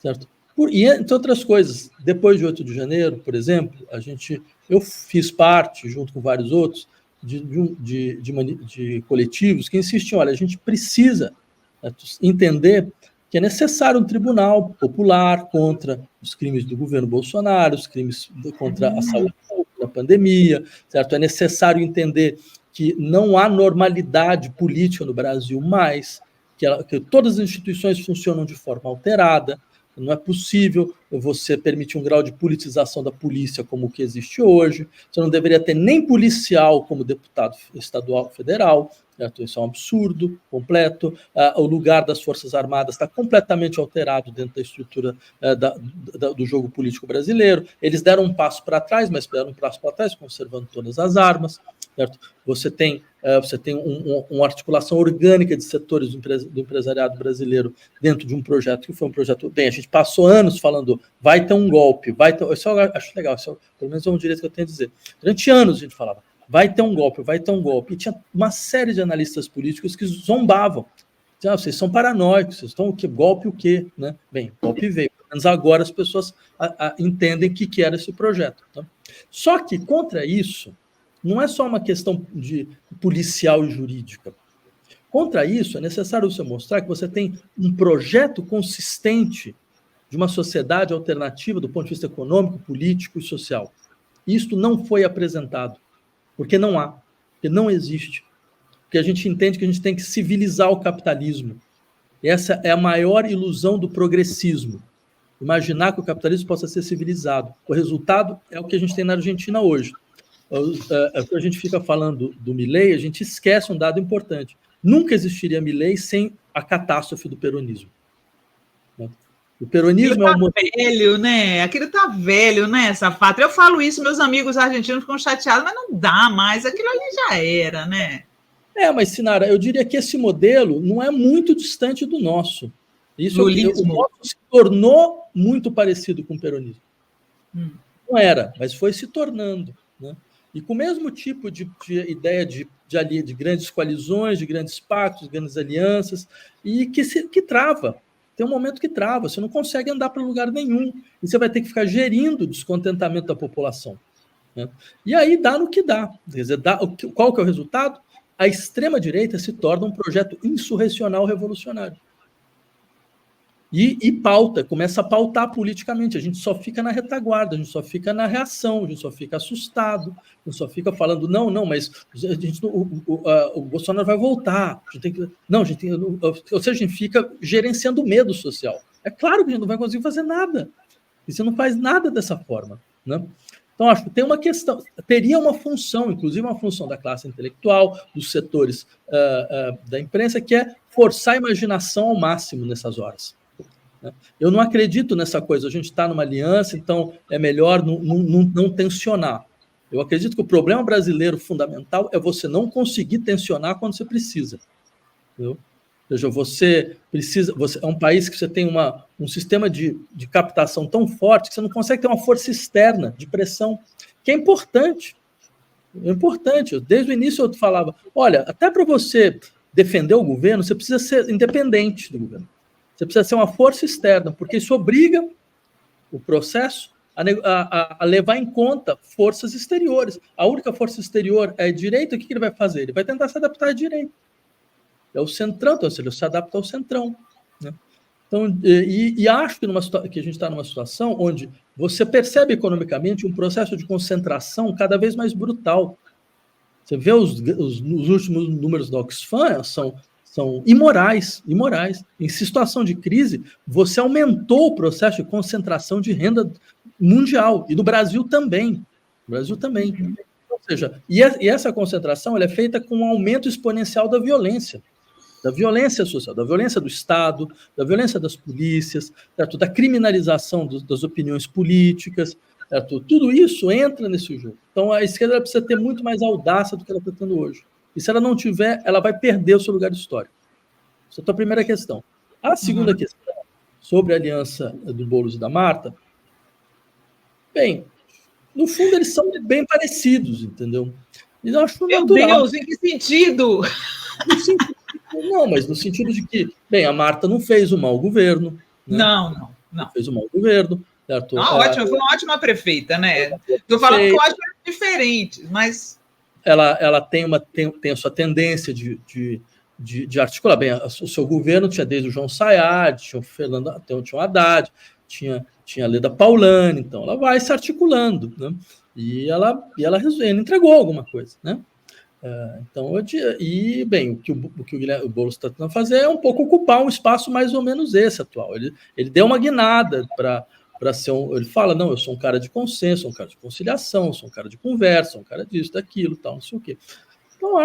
certo? E, entre outras coisas, depois de 8 de janeiro, por exemplo, eu fiz parte, junto com vários outros, de coletivos que insistem, olha, a gente precisa, né, entender que é necessário um tribunal popular contra os crimes do governo Bolsonaro, os crimes contra a saúde pública, a pandemia, certo? É necessário entender que não há normalidade política no Brasil mais, que todas as instituições funcionam de forma alterada. Não é possível você permitir um grau de politização da polícia como o que existe hoje. Você não deveria ter nem policial como deputado estadual federal. Certo? Isso é um absurdo completo. O lugar das Forças Armadas está completamente alterado dentro da estrutura do jogo político brasileiro. Eles deram um passo para trás, mas deram um passo para trás, conservando todas as armas. Certo? Você tem uma articulação orgânica de setores do empresariado brasileiro dentro de um projeto que foi um projeto... Bem, a gente passou anos falando, vai ter um golpe, isso eu acho legal, isso pelo menos é um direito que eu tenho a dizer. Durante anos a gente falava, vai ter um golpe, vai ter um golpe. E tinha uma série de analistas políticos que zombavam. Diziam, vocês são paranoicos, vocês estão o quê? Golpe o quê? Né? Bem, golpe veio. Pelo menos agora as pessoas entendem o que era esse projeto. Tá? Só que contra isso, não é só uma questão de policial e jurídica. Contra isso, é necessário você mostrar que você tem um projeto consistente de uma sociedade alternativa do ponto de vista econômico, político e social. Isto não foi apresentado, porque não há, porque não existe. Porque a gente entende que a gente tem que civilizar o capitalismo. Essa é a maior ilusão do progressismo. Imaginar que o capitalismo possa ser civilizado. O resultado é o que a gente tem na Argentina hoje. Quando a gente fica falando do Milei, a gente esquece um dado importante. Nunca existiria Milei sem a catástrofe do peronismo. O peronismo é um... velho, né? Aquilo tá velho, né, Safato? Eu falo isso, meus amigos argentinos ficam chateados, mas não dá mais, aquilo ali já era, né? Mas, Sinara, eu diria que esse modelo não é muito distante do nosso. O nosso se tornou muito parecido com o peronismo. Não era, mas foi se tornando, né? E com o mesmo tipo de ideia de grandes coalizões, de grandes pactos, grandes alianças, e que trava. Tem um momento que trava, você não consegue andar para lugar nenhum, e você vai ter que ficar gerindo o descontentamento da população. Né? E aí dá no que dá. Quer dizer, qual que é o resultado? A extrema-direita se torna um projeto insurrecional revolucionário. E começa a pautar politicamente. A gente só fica na retaguarda, a gente só fica na reação, a gente só fica assustado, a gente só fica falando, não, mas o Bolsonaro vai voltar. Ou seja, a gente fica gerenciando o medo social. É claro que a gente não vai conseguir fazer nada. E você não faz nada dessa forma. Né? Então, acho que tem uma questão, teria uma função, inclusive uma função da classe intelectual, dos setores da imprensa, que é forçar a imaginação ao máximo nessas horas. Eu não acredito nessa coisa, a gente está numa aliança, então é melhor não tensionar. Eu acredito que o problema brasileiro fundamental é você não conseguir tensionar quando você precisa. Entendeu? Ou seja, você é um país que você tem um sistema de captação tão forte que você não consegue ter uma força externa de pressão, que é importante. É importante. Desde o início eu falava, olha, até para você defender o governo, você precisa ser independente do governo. Você precisa ser uma força externa, porque isso obriga o processo a levar em conta forças exteriores. A única força exterior é a direita, o que ele vai fazer? Ele vai tentar se adaptar à direita. É o centrão, então ele se adapta ao centrão. Né? Então, acho que a gente está numa situação onde você percebe economicamente um processo de concentração cada vez mais brutal. Você vê os últimos números da Oxfam, são imorais. Em situação de crise, você aumentou o processo de concentração de renda mundial, e do Brasil também. Ou seja, e essa concentração ela é feita com um aumento exponencial da violência social, da violência do Estado, da violência das polícias, certo? Da criminalização das opiniões políticas, certo? Tudo isso entra nesse jogo. Então, a esquerda precisa ter muito mais audácia do que ela está tendo hoje. E se ela não tiver, ela vai perder o seu lugar histórico. Essa é a primeira questão. A segunda questão, sobre a aliança do Boulos e da Marta, bem, no fundo eles são bem parecidos, entendeu? E eu acho natural. Meu Deus, em que sentido? Não, mas no sentido de que, bem, a Marta não fez um mau governo. Né? Não. Fez um mau governo. Certo? Foi uma ótima prefeita, né? Estou falando que eu acho diferente, mas... ela tem a sua tendência de articular bem. O seu governo tinha desde o João Sayad, tinha o Haddad, tinha a Leda Paulani, então ela vai se articulando, né? E ela entregou alguma coisa, né? Então, bem, o que o Boulos está tentando fazer é um pouco ocupar um espaço mais ou menos esse atual. Ele deu uma guinada para ser ele fala, não, eu sou um cara de consenso, sou um cara de conciliação, sou um cara de conversa, sou um cara disso, daquilo, tal, não sei o quê. Então,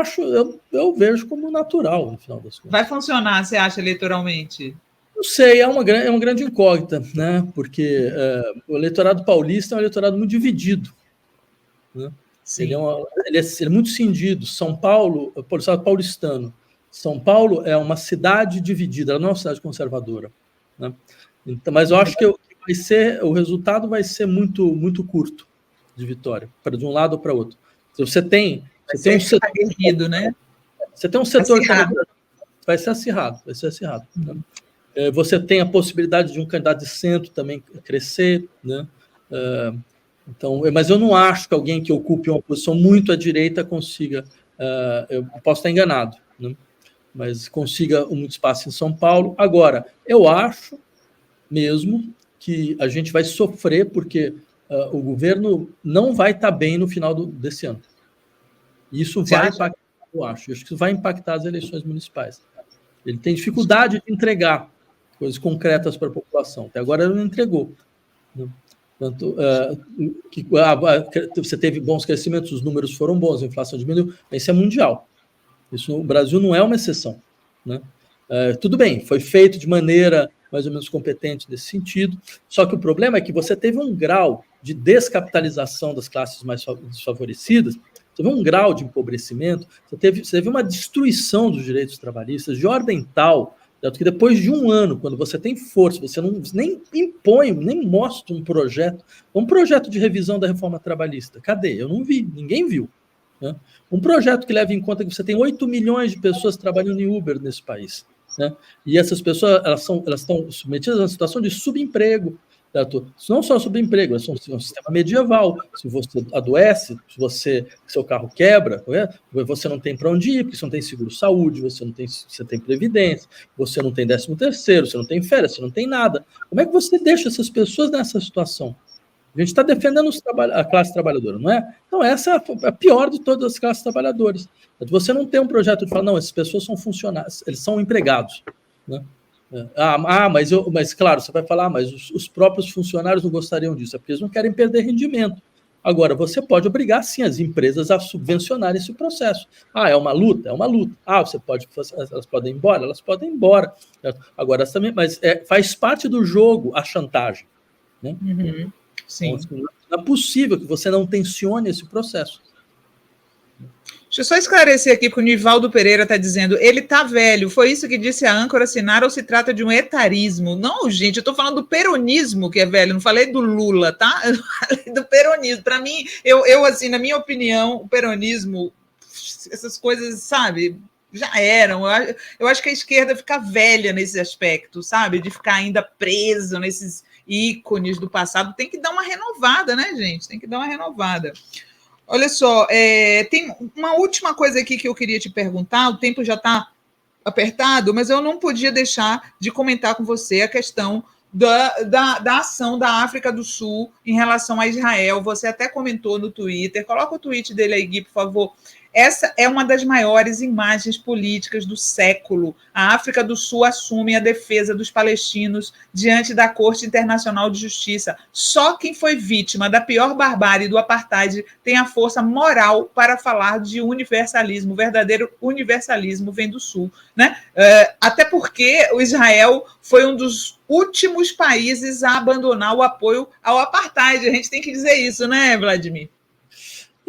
eu vejo como natural, no final das contas. Vai funcionar, você acha, eleitoralmente? Não sei, é uma grande incógnita, né? Porque o eleitorado paulista é um eleitorado muito dividido, né? Ele é muito cindido. São Paulo, o estado paulistano. São Paulo é uma cidade dividida, ela não é uma cidade conservadora, né? Então, mas eu acho que o resultado vai ser muito, muito curto de vitória, de um lado para o outro. Você tem um setor aguerrido, né? Você tem um setor que vai ser acirrado, né? Você tem a possibilidade de um candidato de centro também crescer, né? Então, mas eu não acho que alguém que ocupe uma posição muito à direita consiga, eu posso estar enganado, né? Mas consiga muito espaço em São Paulo. Agora, eu acho mesmo que a gente vai sofrer porque o governo não vai estar bem no final desse ano. Isso vai impactar, eu acho que isso vai impactar as eleições municipais. Ele tem dificuldade de entregar coisas concretas para a população. Até agora ele não entregou, né? Portanto, você teve bons crescimentos, os números foram bons, a inflação diminuiu, mas isso é mundial. O Brasil não é uma exceção, né? Tudo bem, foi feito de maneira mais ou menos competente nesse sentido, só que o problema é que você teve um grau de descapitalização das classes mais desfavorecidas, você teve um grau de empobrecimento, você teve uma destruição dos direitos trabalhistas de ordem tal que depois de um ano, quando você tem força, você nem impõe, nem mostra um projeto de revisão da reforma trabalhista. Cadê? Eu não vi, ninguém viu, né? Um projeto que leva em conta que você tem 8 milhões de pessoas trabalhando em Uber nesse país, né? E essas pessoas elas estão submetidas a uma situação de subemprego. Certo? Não só subemprego, é um sistema medieval. Se você adoece, se seu carro quebra, você não tem para onde ir, porque você não tem seguro-saúde, você tem previdência, você não tem 13º, você não tem férias, você não tem nada. Como é que você deixa essas pessoas nessa situação? A gente está defendendo a classe trabalhadora, não é? Então, essa é a pior de todas as classes trabalhadoras. Você não tem um projeto de falar, não, essas pessoas são funcionários, eles são empregados, né? Mas claro, você vai falar, mas os próprios funcionários não gostariam disso, é porque eles não querem perder rendimento. Agora, você pode obrigar, sim, as empresas a subvencionarem esse processo. É uma luta? É uma luta. Elas podem ir embora? Elas podem ir embora. Certo? Agora, também, mas faz parte do jogo a chantagem, né? Uhum, sim. Então, não é possível que você não tensione esse processo. Deixa eu só esclarecer aqui, porque o Nivaldo Pereira está dizendo, ele está velho, foi isso que disse a âncora assinar ou se trata de um etarismo? Não, gente, eu estou falando do peronismo que é velho, não falei do Lula, tá? Eu falei do peronismo. Para mim, eu assim, na minha opinião, o peronismo, essas coisas, sabe, já eram. Eu acho que a esquerda fica velha nesse aspecto, sabe? De ficar ainda presa nesses ícones do passado. Tem que dar uma renovada, né, gente? Tem que dar uma renovada. Olha só, tem uma última coisa aqui que eu queria te perguntar, o tempo já está apertado, mas eu não podia deixar de comentar com você a questão da ação da África do Sul em relação a Israel. Você até comentou no Twitter, coloca o tweet dele aí, Gui, por favor. Essa é uma das maiores imagens políticas do século. A África do Sul assume a defesa dos palestinos diante da Corte Internacional de Justiça. Só quem foi vítima da pior barbárie do apartheid tem a força moral para falar de universalismo. O verdadeiro universalismo vem do Sul, né? Até porque o Israel foi um dos últimos países a abandonar o apoio ao apartheid. A gente tem que dizer isso, né, Vladimir?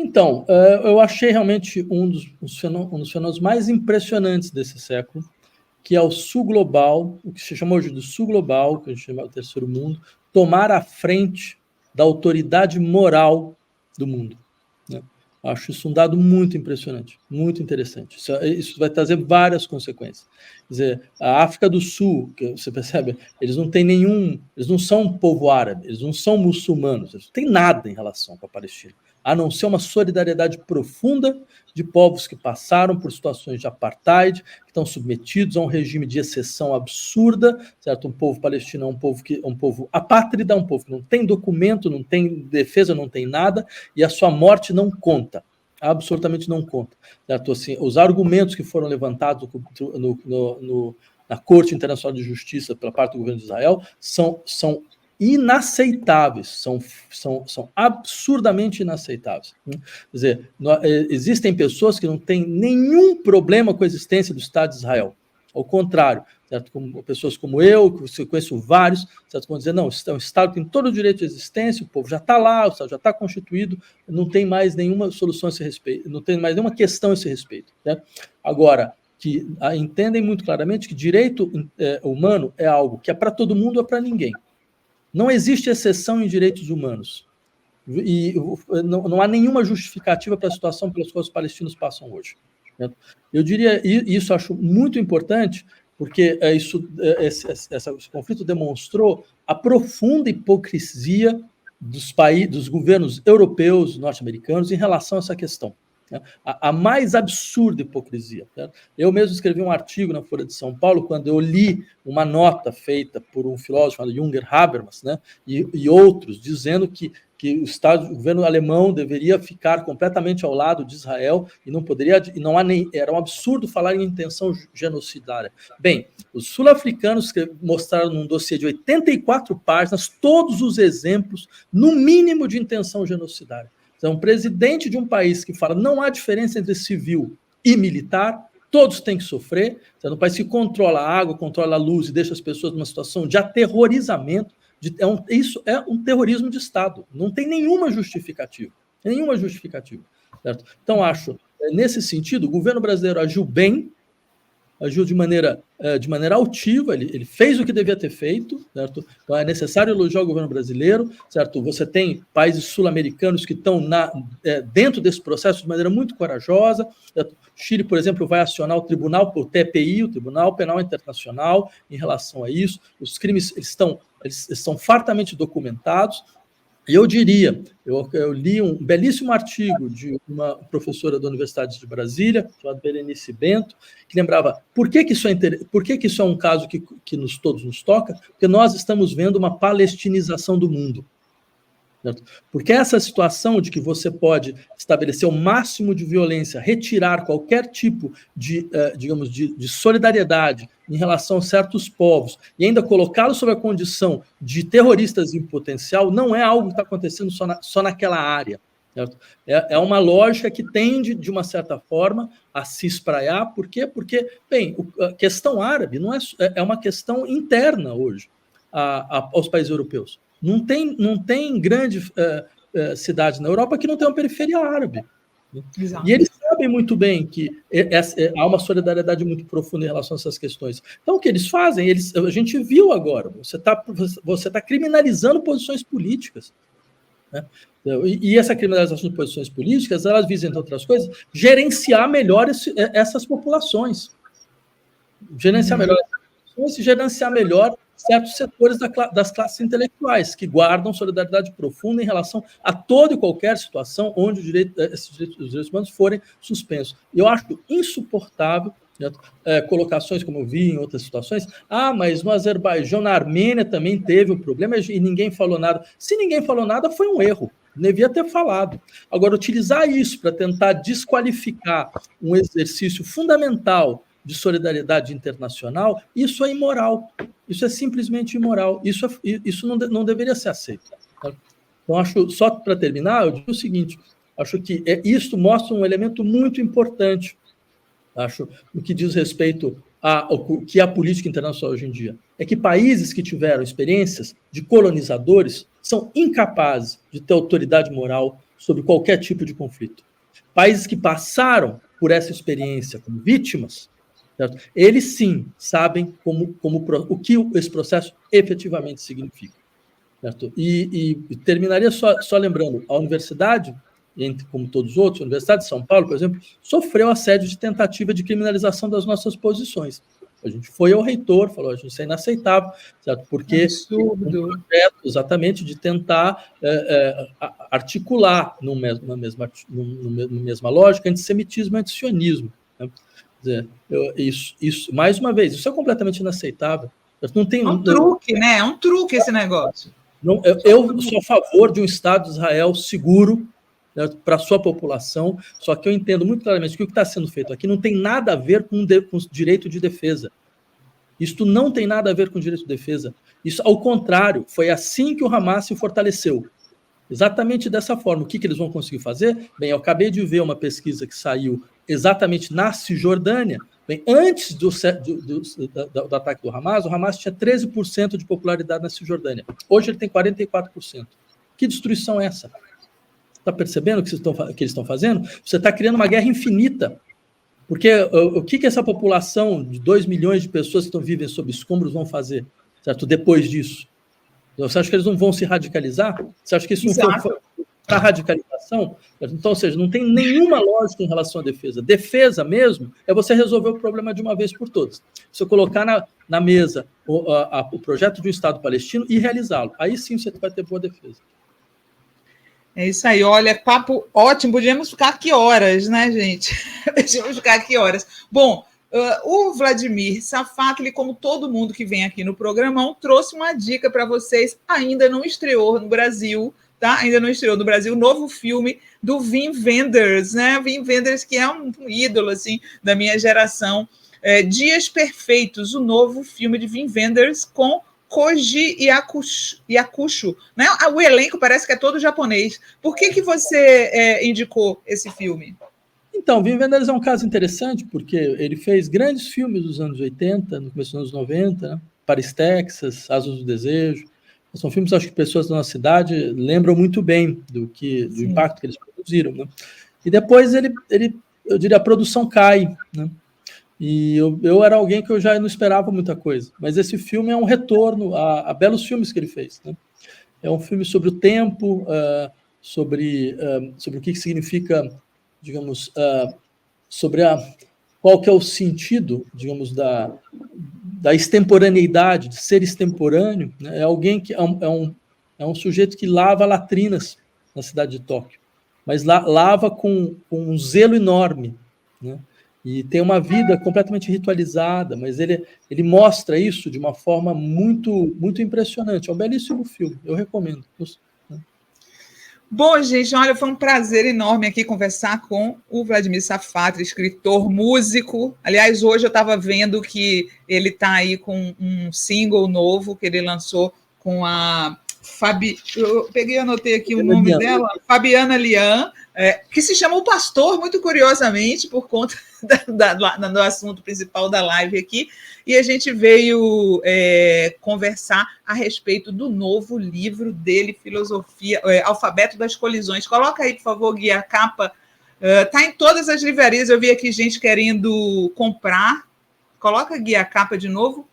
Então, eu achei realmente um dos fenômenos mais impressionantes desse século, que é o Sul Global, o que se chama hoje de Sul Global, que a gente chama de Terceiro Mundo, tomar a frente da autoridade moral do mundo, né? Acho isso um dado muito impressionante, muito interessante. Isso vai trazer várias consequências. Quer dizer, a África do Sul, que você percebe, eles não são um povo árabe, eles não são muçulmanos, eles não têm nada em relação com a Palestina. a não ser uma solidariedade profunda de povos que passaram por situações de apartheid, que estão submetidos a um regime de exceção absurda, certo? Um povo palestino é um povo apátrida, um povo que não tem documento, não tem defesa, não tem nada, e a sua morte não conta, absolutamente não conta, certo? Assim, os argumentos que foram levantados na Corte Internacional de Justiça pela parte do governo de Israel são inaceitáveis, são absurdamente inaceitáveis. Quer dizer, existem pessoas que não têm nenhum problema com a existência do Estado de Israel. Ao contrário, certo? Pessoas como eu, que eu conheço vários, certo? Vão dizer, não, é um Estado que tem todo o direito de existência, o povo já está lá, o Estado já está constituído, não tem mais nenhuma solução a esse respeito, não tem mais nenhuma questão a esse respeito. Certo? Agora, que entendem muito claramente que direito humano é algo que é para todo mundo ou é para ninguém. Não existe exceção em direitos humanos. E não há nenhuma justificativa para a situação pelas quais os palestinos passam hoje. Eu diria, e isso acho muito importante, porque esse conflito demonstrou a profunda hipocrisia dos governos europeus, norte-americanos, em relação a essa questão. A mais absurda hipocrisia. Eu mesmo escrevi um artigo na Folha de São Paulo, quando eu li uma nota feita por um filósofo chamado Jürgen Habermas, né, e outros, dizendo que o governo alemão deveria ficar completamente ao lado de Israel e não poderia, era um absurdo falar em intenção genocidária. Bem, os sul-africanos mostraram num dossiê de 84 páginas todos os exemplos, no mínimo, de intenção genocidária. Então, um presidente de um país que fala não há diferença entre civil e militar, todos têm que sofrer. Então, um país que controla a água, controla a luz e deixa as pessoas numa situação de aterrorizamento, isso é um terrorismo de Estado. Não tem nenhuma justificativa. Nenhuma justificativa. Certo? Então, acho, nesse sentido, o governo brasileiro agiu bem, agiu de maneira altiva, ele fez o que devia ter feito, certo? Então é necessário elogiar o governo brasileiro, certo? Você tem países sul-americanos que estão dentro desse processo de maneira muito corajosa, certo? Chile, por exemplo, vai acionar o TPI, o Tribunal Penal Internacional, em relação a isso. Os crimes eles são fartamente documentados. E eu diria, eu li um belíssimo artigo de uma professora da Universidade de Brasília, chamada Berenice Bento, que lembrava por que isso é um caso que todos nos toca, porque nós estamos vendo uma palestinização do mundo. Certo? Porque essa situação de que você pode estabelecer o máximo de violência, retirar qualquer tipo de solidariedade em relação a certos povos e ainda colocá-los sob a condição de terroristas em potencial, não é algo que está acontecendo só naquela área. Certo? É uma lógica que tende, de uma certa forma, a se espraiar. Por quê? Porque, bem, a questão árabe é uma questão interna hoje aos países europeus. Não tem grande cidade na Europa que não tenha uma periferia árabe. Exato. E eles sabem muito bem que há uma solidariedade muito profunda em relação a essas questões. Então, o que eles fazem? A gente viu agora, você tá criminalizando posições políticas. Né? E essa criminalização de posições políticas, elas visam, entre outras coisas, gerenciar melhor essas populações. Gerenciar melhor essas populações e gerenciar melhor certos setores das classes intelectuais, que guardam solidariedade profunda em relação a toda e qualquer situação onde os direitos humanos forem suspensos. Eu acho insuportável, né, colocações, como eu vi em outras situações, mas no Azerbaijão, na Armênia também teve um problema e ninguém falou nada. Se ninguém falou nada, foi um erro. Devia ter falado. Agora, utilizar isso para tentar desqualificar um exercício fundamental de solidariedade internacional, isso é imoral. Isso é simplesmente imoral. Isso não deveria ser aceito. Então, acho, só para terminar, eu digo o seguinte, acho que isso mostra um elemento muito importante, acho, no que diz respeito ao que é a política internacional hoje em dia. É que países que tiveram experiências de colonizadores são incapazes de ter autoridade moral sobre qualquer tipo de conflito. Países que passaram por essa experiência como vítimas, certo? Eles sim sabem o que esse processo efetivamente significa. Certo? E terminaria só lembrando, a universidade, como todos os outros, a Universidade de São Paulo, por exemplo, sofreu assédio de tentativa de criminalização das nossas posições. A gente foi ao reitor, falou, isso é inaceitável, certo? Porque absurdo. Um projeto exatamente de tentar articular numa mesma lógica antissemitismo e antisionismo. Né? Quer dizer, isso, mais uma vez, isso é completamente inaceitável. Não tem, é um truque, né? É um truque esse negócio. Não, eu sou a favor de um Estado de Israel seguro, né, para a sua população, só que eu entendo muito claramente que o que está sendo feito aqui não tem nada a ver com direito de defesa. Isto não tem nada a ver com direito de defesa. Isso, ao contrário, foi assim que o Hamas se fortaleceu. Exatamente dessa forma. O que eles vão conseguir fazer? Bem, eu acabei de ver uma pesquisa que saiu exatamente na Cisjordânia. Bem, antes do ataque do Hamas, o Hamas tinha 13% de popularidade na Cisjordânia. Hoje ele tem 44%. Que destruição é essa? Está percebendo o que eles estão fazendo? Você está criando uma guerra infinita. Porque o que essa população de 2 milhões de pessoas que vivem sob escombros vão fazer, certo? Depois disso? Você acha que eles não vão se radicalizar? Você acha que isso não foi para radicalização? Então, ou seja, não tem nenhuma lógica em relação à defesa. Defesa mesmo é você resolver o problema de uma vez por todas. Você colocar na mesa o projeto de um Estado palestino e realizá-lo. Aí sim você vai ter boa defesa. É isso aí, olha, papo ótimo, podíamos ficar aqui horas, né, gente? Podíamos ficar aqui horas. Bom, o Vladimir Safatli, como todo mundo que vem aqui no programão, trouxe uma dica para vocês, ainda não estreou no Brasil, tá? Ainda não estreou no Brasil, o novo filme do Wim Wenders, né? Wim Wenders, que é um ídolo, assim, da minha geração. Dias Perfeitos, o novo filme de Wim Wenders com Koji Yakusho, né? O elenco parece que é todo japonês. Por que você indicou esse filme? Então, Wim Wenders é um caso interessante, porque ele fez grandes filmes dos anos 80, no começo dos anos 90, né? Paris, Texas, Asas do Desejo. São filmes, acho que pessoas da nossa cidade lembram muito bem do impacto que eles produziram. Né? E depois eu diria, a produção cai, né? E eu era alguém que eu já não esperava muita coisa. Mas esse filme é um retorno a belos filmes que ele fez. Né? É um filme sobre o tempo, sobre o que significa, digamos, sobre qual que é o sentido, digamos, da extemporaneidade, de ser extemporâneo. Né? É alguém que é um sujeito que lava latrinas na cidade de Tóquio, mas lava com um zelo enorme, né? E tem uma vida completamente ritualizada, mas ele mostra isso de uma forma muito, muito impressionante. É um belíssimo filme, eu recomendo. Bom, gente, olha, foi um prazer enorme aqui conversar com o Vladimir Safatli, escritor, músico. Aliás, hoje eu estava vendo que ele está aí com um single novo que ele lançou com a eu peguei e anotei aqui o nome dela, Fabiana Lian, que se chama O Pastor, muito curiosamente, por conta do assunto principal da live aqui, e a gente veio conversar a respeito do novo livro dele, Filosofia, Alfabeto das Colisões. Coloca aí, por favor, Gui, a capa. Está em todas as livrarias, eu vi aqui gente querendo comprar. Coloca, Gui, a capa de novo.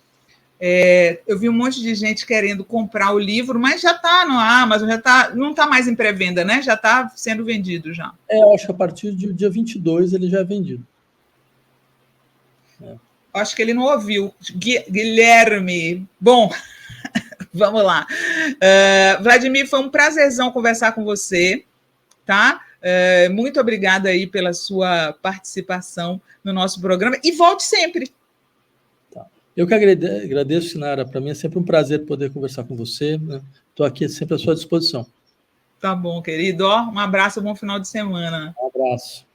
Eu vi um monte de gente querendo comprar o livro, mas já está no Amazon, não está mais em pré-venda, né? Já está sendo vendido já. Eu acho que a partir do dia 22 ele já é vendido. Acho que ele não ouviu. Guilherme. Bom, vamos lá. Vladimir, foi um prazerzão conversar com você, tá? Muito obrigada aí pela sua participação no nosso programa e volte sempre. Eu que agradeço, Sinara. Para mim é sempre um prazer poder conversar com você. Estou aqui sempre à sua disposição. Tá bom, querido. Um abraço, bom final de semana. Um abraço.